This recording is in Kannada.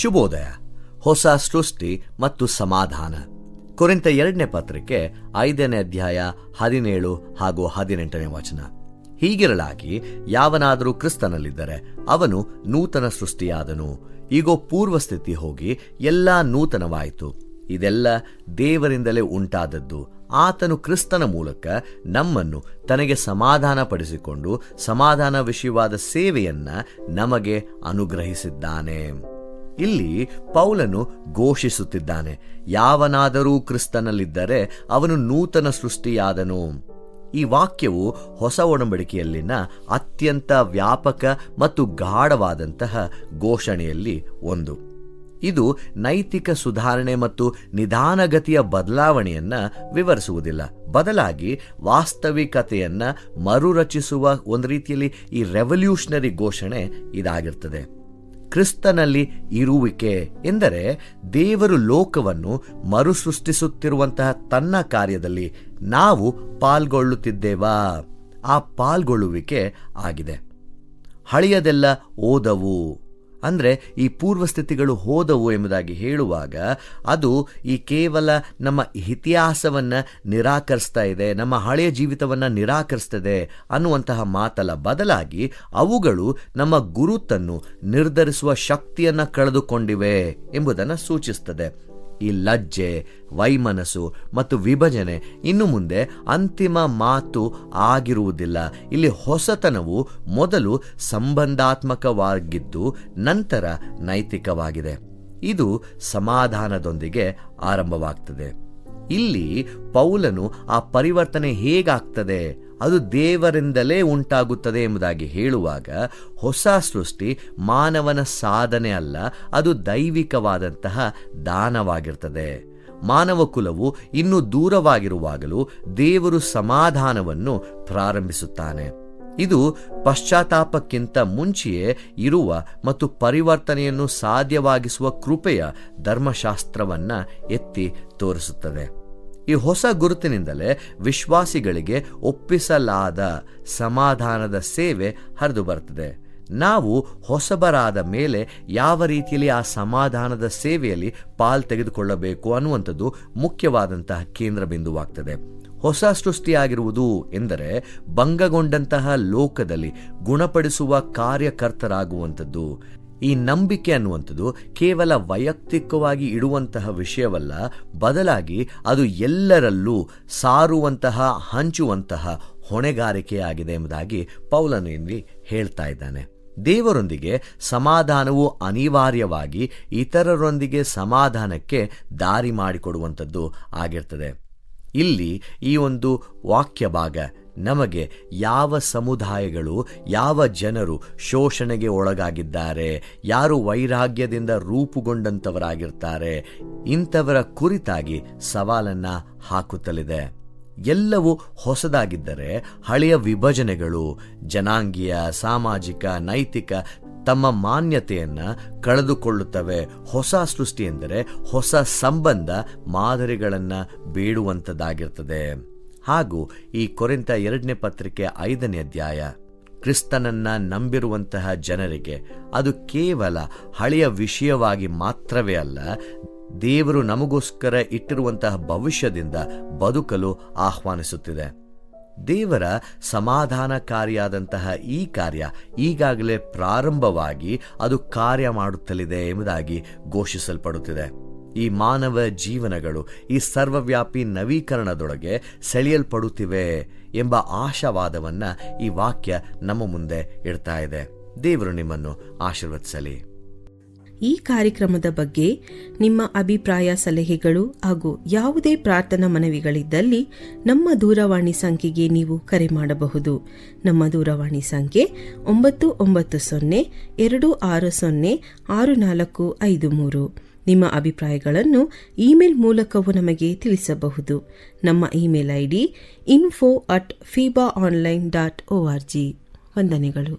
ಶುಭೋದಯ. ಹೊಸ ಸೃಷ್ಟಿ ಮತ್ತು ಸಮಾಧಾನ. ಕೊರಿಂಥ 2ನೇ ಪತ್ರಿಕೆ 5ನೇ ಅಧ್ಯಾಯ 17 ಹಾಗೂ 18ನೇ ವಚನ. ಹೀಗಿರಲಾಗಿ ಯಾವನಾದರೂ ಕ್ರಿಸ್ತನಲ್ಲಿದ್ದರೆ ಅವನು ನೂತನ ಸೃಷ್ಟಿಯಾದನು. ಈಗೋ ಪೂರ್ವಸ್ಥಿತಿ ಹೋಗಿ ಎಲ್ಲ ನೂತನವಾಯಿತು. ಇದೆಲ್ಲ ದೇವರಿಂದಲೇ ಉಂಟಾದದ್ದು. ಆತನು ಕ್ರಿಸ್ತನ ಮೂಲಕ ನಮ್ಮನ್ನು ತನಗೆ ಸಮಾಧಾನ ಪಡಿಸಿಕೊಂಡು ಸಮಾಧಾನ ವಿಷಯವಾದ ಸೇವೆಯನ್ನ ನಮಗೆ ಅನುಗ್ರಹಿಸಿದ್ದಾನೆ. ಇಲ್ಲಿ ಪೌಲನು ಘೋಷಿಸುತ್ತಿದ್ದಾನೆ, ಯಾವನಾದರೂ ಕ್ರಿಸ್ತನಲ್ಲಿದ್ದರೆ ಅವನು ನೂತನ ಸೃಷ್ಟಿಯಾದನು. ಈ ವಾಕ್ಯವು ಹೊಸ ಒಡಂಬಡಿಕೆಯಲ್ಲಿನ ಅತ್ಯಂತ ವ್ಯಾಪಕ ಮತ್ತು ಗಾಢವಾದಂತಹ ಘೋಷಣೆಯಲ್ಲಿ ಒಂದು. ಇದು ನೈತಿಕ ಸುಧಾರಣೆ ಮತ್ತು ನಿಧಾನಗತಿಯ ಬದಲಾವಣೆಯನ್ನ ವಿವರಿಸುವುದಿಲ್ಲ, ಬದಲಾಗಿ ವಾಸ್ತವಿಕತೆಯನ್ನ ಮರುರಚಿಸುವ ಒಂದು ರೀತಿಯಲ್ಲಿ ಈ ರೆವಲ್ಯೂಷನರಿ ಘೋಷಣೆ ಇದಾಗಿರ್ತದೆ. ಕ್ರಿಸ್ತನಲ್ಲಿ ಇರುವಿಕೆ ಎಂದರೆ ದೇವರು ಲೋಕವನ್ನು ಮರುಸೃಷ್ಟಿಸುತ್ತಿರುವಂತಹ ತನ್ನ ಕಾರ್ಯದಲ್ಲಿ ನಾವು ಪಾಲ್ಗೊಳ್ಳುತ್ತಿದ್ದೇವಾ? ಆ ಪಾಲ್ಗೊಳ್ಳುವಿಕೆ ಆಗಿದೆ. ಹಳೆಯದೆಲ್ಲ ಓದವು ಅಂದರೆ ಈ ಪೂರ್ವಸ್ಥಿತಿಗಳು ಹೋದವು ಎಂಬುದಾಗಿ ಹೇಳುವಾಗ ಅದು ಈ ಕೇವಲ ನಮ್ಮ ಇತಿಹಾಸವನ್ನು ನಿರಾಕರಿಸ್ತಾ ಇದೆ, ನಮ್ಮ ಹಳೆಯ ಜೀವಿತವನ್ನು ನಿರಾಕರಿಸ್ತದೆ ಅನ್ನುವಂತಹ ಮಾತಲ್ಲ, ಬದಲಾಗಿ ಅವುಗಳು ನಮ್ಮ ಗುರುತನ್ನು ನಿರ್ಧರಿಸುವ ಶಕ್ತಿಯನ್ನು ಕಳೆದುಕೊಂಡಿವೆ ಎಂಬುದನ್ನು ಸೂಚಿಸ್ತದೆ. ಈ ಲಜ್ಜೆ, ವೈಮನಸ್ಸು ಮತ್ತು ವಿಭಜನೆ ಇನ್ನು ಮುಂದೆ ಅಂತಿಮ ಮಾತು ಆಗಿರುವುದಿಲ್ಲ. ಇಲ್ಲಿ ಹೊಸತನವು ಮೊದಲು ಸಂಬಂಧಾತ್ಮಕವಾಗಿದ್ದು ನಂತರ ನೈತಿಕವಾಗಿದೆ. ಇದು ಸಮಾಧಾನದೊಂದಿಗೆ ಆರಂಭವಾಗ್ತದೆ. ಇಲ್ಲಿ ಪೌಲನು ಆ ಪರಿವರ್ತನೆ ಹೇಗಾಗ್ತದೆ, ಅದು ದೇವರಿಂದಲೇ ಉಂಟಾಗುತ್ತದೆ ಎಂಬುದಾಗಿ ಹೇಳುವಾಗ ಹೊಸ ಸೃಷ್ಟಿ ಮಾನವನ ಸಾಧನೆ ಅಲ್ಲ, ಅದು ದೈವಿಕವಾದಂತಹ ದಾನವಾಗಿರ್ತದೆ. ಮಾನವ ಕುಲವು ಇನ್ನೂ ದೂರವಾಗಿರುವಾಗಲೂ ದೇವರು ಸಮಾಧಾನವನ್ನು ಪ್ರಾರಂಭಿಸುತ್ತಾನೆ. ಇದು ಪಶ್ಚಾತ್ತಾಪಕ್ಕಿಂತ ಮುಂಚೆಯೇ ಇರುವ ಮತ್ತು ಪರಿವರ್ತನೆಯನ್ನು ಸಾಧ್ಯವಾಗಿಸುವ ಕೃಪೆಯ ಧರ್ಮಶಾಸ್ತ್ರವನ್ನು ಎತ್ತಿ ತೋರಿಸುತ್ತದೆ. ಈ ಹೊಸ ಗುರುತಿನಿಂದಲೇ ವಿಶ್ವಾಸಿಗಳಿಗೆ ಒಪ್ಪಿಸಲಾದ ಸಮಾಧಾನದ ಸೇವೆ ಹರಿದು ಬರ್ತದೆ. ನಾವು ಹೊಸಬರಾದ ಮೇಲೆ ಯಾವ ರೀತಿಯಲ್ಲಿ ಆ ಸಮಾಧಾನದ ಸೇವೆಯಲ್ಲಿ ಪಾಲು ತೆಗೆದುಕೊಳ್ಳಬೇಕು ಅನ್ನುವಂಥದ್ದು ಮುಖ್ಯವಾದಂತಹ ಕೇಂದ್ರ ಬಿಂದುವಾಗ್ತದೆ. ಹೊಸ ಸೃಷ್ಟಿಯಾಗಿರುವುದು ಎಂದರೆ ಭಂಗಗೊಂಡಂತಹ ಲೋಕದಲ್ಲಿ ಗುಣಪಡಿಸುವ ಕಾರ್ಯಕರ್ತರಾಗುವಂಥದ್ದು. ಈ ನಂಬಿಕೆ ಅನ್ನುವಂಥದ್ದು ಕೇವಲ ವೈಯಕ್ತಿಕವಾಗಿ ಇಡುವಂತಹ ವಿಷಯವಲ್ಲ, ಬದಲಾಗಿ ಅದು ಎಲ್ಲರಲ್ಲೂ ಸಾರುವಂತಹ, ಹಂಚುವಂತಹ ಹೊಣೆಗಾರಿಕೆಯಾಗಿದೆ ಎಂಬುದಾಗಿ ಪೌಲನು ಇಲ್ಲಿ ಹೇಳ್ತಾ ಇದ್ದಾನೆ. ದೇವರೊಂದಿಗೆ ಸಮಾಧಾನವು ಅನಿವಾರ್ಯವಾಗಿ ಇತರರೊಂದಿಗೆ ಸಮಾಧಾನಕ್ಕೆ ದಾರಿ ಮಾಡಿಕೊಡುವಂಥದ್ದು ಆಗಿರ್ತದೆ. ಇಲ್ಲಿ ಈ ಒಂದು ವಾಕ್ಯ ಭಾಗ ನಮಗೆ ಯಾವ ಸಮುದಾಯಗಳು, ಯಾವ ಜನರು ಶೋಷಣೆಗೆ ಒಳಗಾಗಿದ್ದಾರೆ, ಯಾರು ವೈರಾಗ್ಯದಿಂದ ರೂಪುಗೊಂಡಂಥವರಾಗಿರ್ತಾರೆ, ಇಂಥವರ ಕುರಿತಾಗಿ ಸವಾಲನ್ನ ಹಾಕುತ್ತಲಿದೆ. ಎಲ್ಲವೂ ಹೊಸದಾಗಿದ್ದರೆ ಹಳೆಯ ವಿಭಜನೆಗಳು, ಜನಾಂಗೀಯ, ಸಾಮಾಜಿಕ, ನೈತಿಕ ತಮ್ಮ ಮಾನ್ಯತೆಯನ್ನು ಕಳೆದುಕೊಳ್ಳುತ್ತವೆ. ಹೊಸ ಸೃಷ್ಟಿ ಎಂದರೆ ಹೊಸ ಸಂಬಂಧ ಮಾದರಿಗಳನ್ನು ಬೇಡುವಂಥದ್ದಾಗಿರ್ತದೆ. ಹಾಗೂ ಈ ಕೊರಿಂಥ 2ನೇ ಪತ್ರಿಕೆ 5ನೇ ಅಧ್ಯಾಯ ಕ್ರಿಸ್ತನನ್ನ ನಂಬಿರುವಂತಹ ಜನರಿಗೆ ಅದು ಕೇವಲ ಹಳೆಯ ವಿಷಯವಾಗಿ ಮಾತ್ರವೇ ಅಲ್ಲ, ದೇವರು ನಮಗೋಸ್ಕರ ಇಟ್ಟಿರುವಂತಹ ಭವಿಷ್ಯದಿಂದ ಬದುಕಲು ಆಹ್ವಾನಿಸುತ್ತಿದೆ. ದೇವರ ಸಮಾಧಾನಕಾರಿಯಾದಂತಹ ಈ ಕಾರ್ಯ ಈಗಾಗಲೇ ಪ್ರಾರಂಭವಾಗಿ ಅದು ಕಾರ್ಯ ಮಾಡುತ್ತಲಿದೆ ಎಂಬುದಾಗಿ ಘೋಷಿಸಲ್ಪಡುತ್ತಿದೆ. ಈ ಮಾನವ ಜೀವನಗಳು ಈ ಸರ್ವವ್ಯಾಪಿ ನವೀಕರಣದೊಳಗೆ ಸೆಳೆಯಲ್ಪಡುತ್ತಿವೆ ಎಂಬ ಆಶಾವಾದವನ್ನ ಈ ವಾಕ್ಯ ನಮ್ಮ ಮುಂದೆ ಇಡ್ತಾ ಇದೆ. ದೇವರು ನಿಮ್ಮನ್ನು ಆಶೀರ್ವದಿಸಲಿ. ಈ ಕಾರ್ಯಕ್ರಮದ ಬಗ್ಗೆ ನಿಮ್ಮ ಅಭಿಪ್ರಾಯ, ಸಲಹೆಗಳು ಹಾಗೂ ಯಾವುದೇ ಪ್ರಾರ್ಥನಾ ಮನವಿಗಳಿದ್ದಲ್ಲಿ ನಮ್ಮ ದೂರವಾಣಿ ಸಂಖ್ಯೆಗೆ ನೀವು ಕರೆ ಮಾಡಬಹುದು. ನಮ್ಮ ದೂರವಾಣಿ ಸಂಖ್ಯೆ 9920-260-6453. ನಿಮ್ಮ ಅಭಿಪ್ರಾಯಗಳನ್ನು ಇಮೇಲ್ ಮೂಲಕವೂ ನಮಗೆ ತಿಳಿಸಬಹುದು. ನಮ್ಮ ಇಮೇಲ್ ID info@fibaonline.org. ವಂದನೆಗಳು.